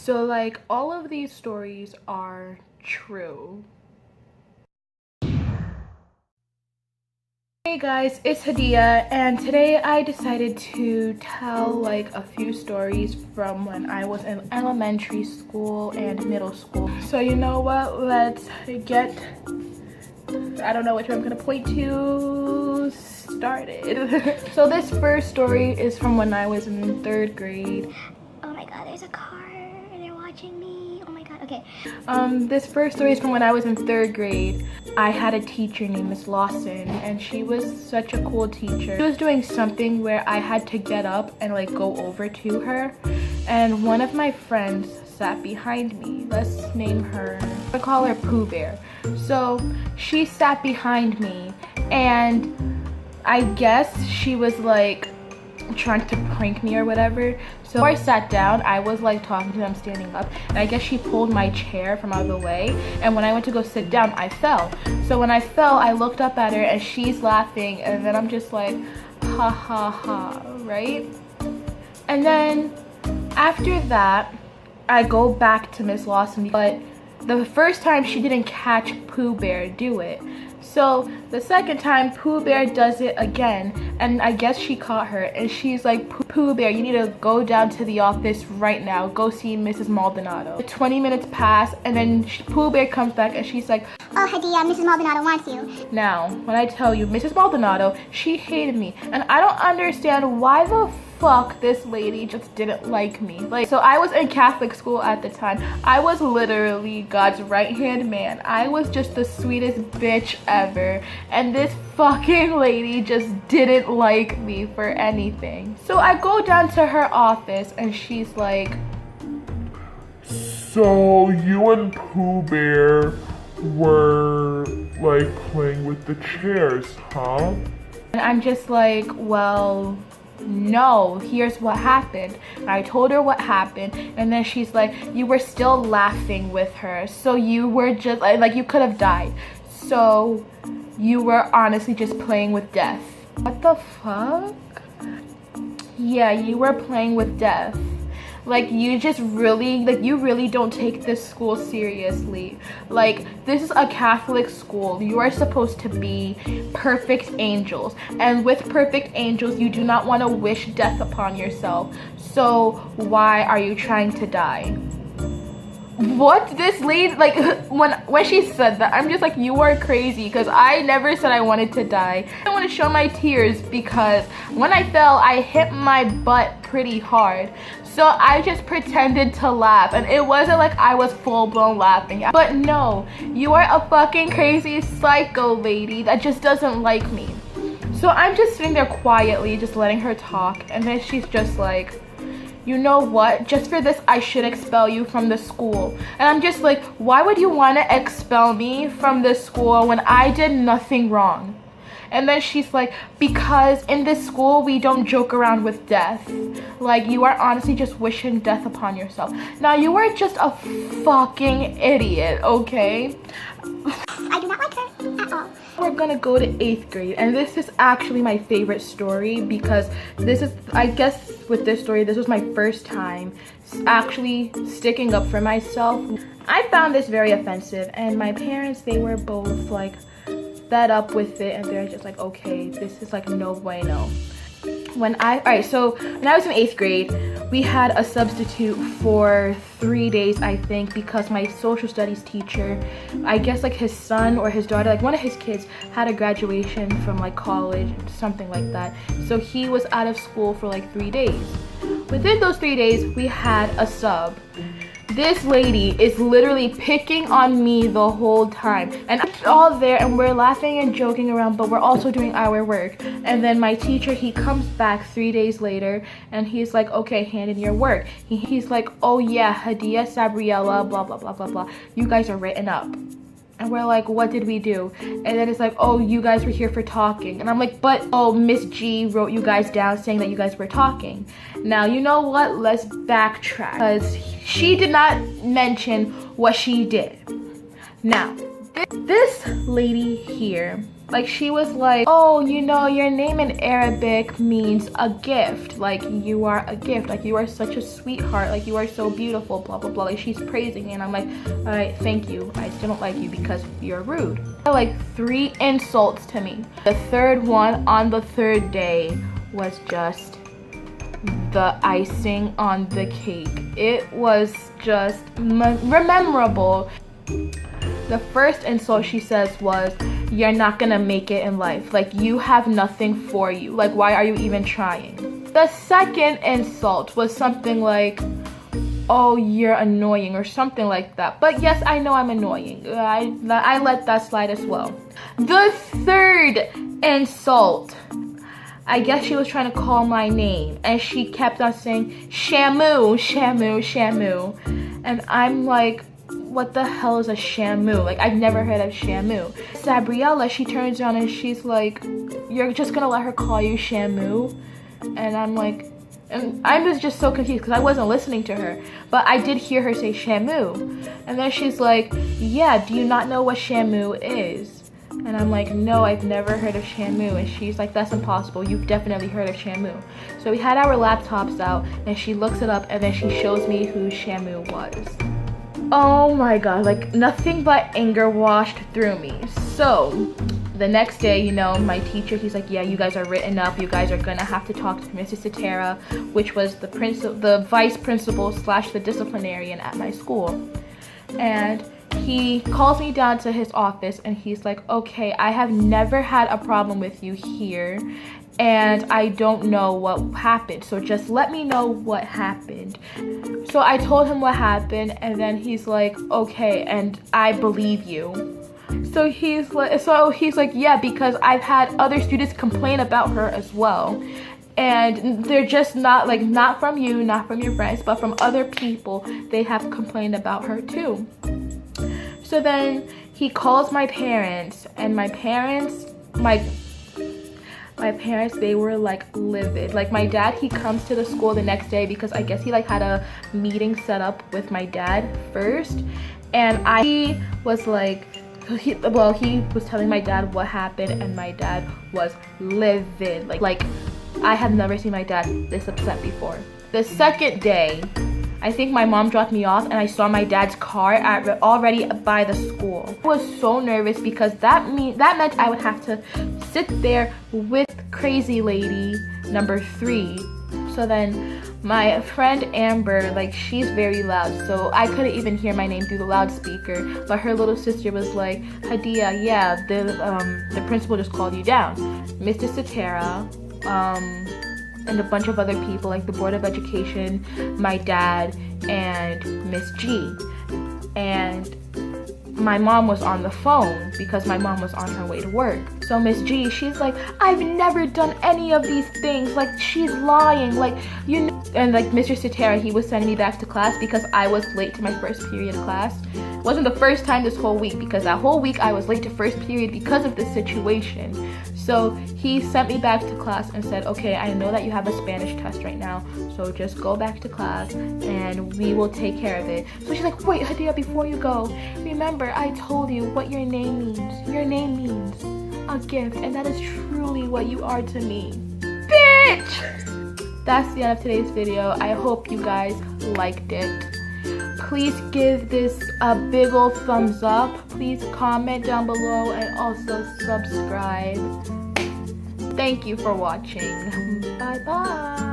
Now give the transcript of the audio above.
So like all of these stories are true. Hey guys, it's Hadia, and today I decided to tell like a few stories from when I was in elementary school and middle school. So you know what, let's get, I don't know which one I'm gonna point to, started. So this first story is from when I was in 3rd grade. Oh my god, there's a car. They're watching me. Oh my god, okay. This first story is from when I was in 3rd grade. I had a teacher named Miss Lawson, and she was such a cool teacher. She was doing something where I had to get up and like go over to her, and one of my friends sat behind me. Let's name her, I call her Pooh Bear. So she sat behind me, and I guess she was like trying to prank me or whatever. So before I sat down, I was like talking to them standing up, and I guess she pulled my chair from out of the way, and when I went to go sit down, I fell. So when I fell, I looked up at her and she's laughing, and then I'm just like, ha ha ha, right? And then after that, I go back to Miss Lawson, but the first time she didn't catch Pooh Bear do it. So the second time, Pooh Bear does it again, and I guess she caught her, and she's like, Pooh Bear, you need to go down to the office right now. Go see Mrs. Maldonado. 20 minutes pass, and then Pooh Bear comes back, and she's like, oh, Hadia, Mrs. Maldonado wants you. Now, when I tell you, Mrs. Maldonado, she hated me, and I don't understand why the fuck this lady just didn't like me. Like, so I was in Catholic school at the time. I was literally God's right-hand man. I was just the sweetest bitch ever, and this fucking lady just didn't like me for anything. So I go down to her office, and she's like, so you and Pooh Bear were like playing with the chairs, huh? and I'm just like, well, no, here's what happened. And I told her what happened, and then she's like, you were still laughing with her, so you were just like you could have died, so you were honestly just playing with death. What the fuck? Yeah, you were playing with death. Like, you just really, like, you really don't take this school seriously. Like, this is a Catholic school. You are supposed to be perfect angels. And with perfect angels, you do not want to wish death upon yourself. So why are you trying to die? What? This lady, like, when she said that, I'm just like, you are crazy, because I never said I wanted to die. I want to show my tears because when I fell, I hit my butt pretty hard. So I just pretended to laugh, and it wasn't like I was full-blown laughing. But no, you are a fucking crazy psycho lady that just doesn't like me. So I'm just sitting there quietly, just letting her talk, and then she's just like, you know what, just for this I should expel you from the school. And I'm just like, why would you want to expel me from the school when I did nothing wrong? And then she's like, because in this school we don't joke around with death. Like, you are honestly just wishing death upon yourself. Now, you are just a fucking idiot, okay? I do not like her at all. We're gonna go to 8th grade, and this is actually my favorite story because this is, I guess with this story, this was my first time actually sticking up for myself. I found this very offensive, and my parents, they were both like fed up with it, and they're just like, okay, this is like no bueno. Alright, so when I was in 8th grade, we had a substitute for 3 days, I think, because my social studies teacher, I guess like his son or his daughter, like one of his kids had a graduation from like college, something like that. So he was out of school for like 3 days. Within those 3 days, we had a sub. This lady is literally picking on me the whole time, and I'm all there and we're laughing and joking around, but we're also doing our work. And then my teacher, he comes back 3 days later, and he's like, okay, hand in your work. He's like, oh yeah, Hadia, Sabriella, blah blah blah blah blah, you guys are written up. And we're like, what did we do? And then it's like, oh, you guys were here for talking. And I'm like, but, oh, Miss G wrote you guys down saying that you guys were talking. Now, you know what? Let's backtrack, because she did not mention what she did. Now, this lady here, Like she was like, oh, you know, your name in Arabic means a gift. Like you are a gift. Like you are such a sweetheart. Like you are so beautiful, blah, blah, blah. Like she's praising me and I'm like, all right, thank you. I still don't like you because you're rude. Like 3 insults to me. The third one on the third day was just the icing on the cake. It was just memorable. The first insult she says was, you're not gonna make it in life. Like you have nothing for you. Like why are you even trying? The second insult was something like, oh, you're annoying or something like that. But yes, I know I'm annoying. I let that slide as well. The third insult, I guess she was trying to call my name and she kept on saying Shamu, Shamu, Shamu. And I'm like, what the hell is a Shamu? Like I've never heard of Shamu. Sabriella, she turns around and she's like, you're just gonna let her call you Shamu? And I'm like, and I was just so confused because I wasn't listening to her, but I did hear her say Shamu. And then she's like, yeah, do you not know what Shamu is? And I'm like, no, I've never heard of Shamu. And she's like, that's impossible. You've definitely heard of Shamu. So we had our laptops out and she looks it up and then she shows me who Shamu was. Oh my god, like nothing but anger washed through me. So the next day, you know, my teacher, he's like, yeah, you guys are written up. You guys are gonna have to talk to Mrs. Cetera, which was the vice principal / the disciplinarian at my school. And he calls me down to his office and he's like, okay, I have never had a problem with you here and I don't know what happened, so just let me know what happened. So I told him what happened and then he's like, okay, and I believe you. So he's like, yeah, because I've had other students complain about her as well. And they're just not from you, not from your friends, but from other people. They have complained about her too. So then he calls my parents, and my parents, they were like livid. Like my dad, he comes to the school the next day because I guess he like had a meeting set up with my dad first. And he was like, he was telling my dad what happened and my dad was livid. Like I have never seen my dad this upset before. The second day, I think my mom dropped me off and I saw my dad's car already by the school. I was so nervous because that meant I would have to sit there with crazy lady number 3. So then my friend Amber, like she's very loud, so I couldn't even hear my name through the loudspeaker, but her little sister was like, Hadia, yeah, the principal just called you down. Mr. Cetera, and a bunch of other people like the Board of Education, my dad, and Miss G. And my mom was on the phone because my mom was on her way to work. So Miss G, she's like, I've never done any of these things. Like, she's lying. Like, you know. And like Mr. Cetera, he was sending me back to class because I was late to my first period of class. It wasn't the first time this whole week because that whole week I was late to first period because of this situation. So he sent me back to class and said, okay, I know that you have a Spanish test right now, so just go back to class and we will take care of it. So she's like, wait, Hadia, before you go, remember I told you what your name means. Your name means a gift, and that is truly what you are to me. Bitch! That's the end of today's video. I hope you guys liked it. Please give this a big ol' thumbs up. Please comment down below and also subscribe. Thank you for watching. Bye bye.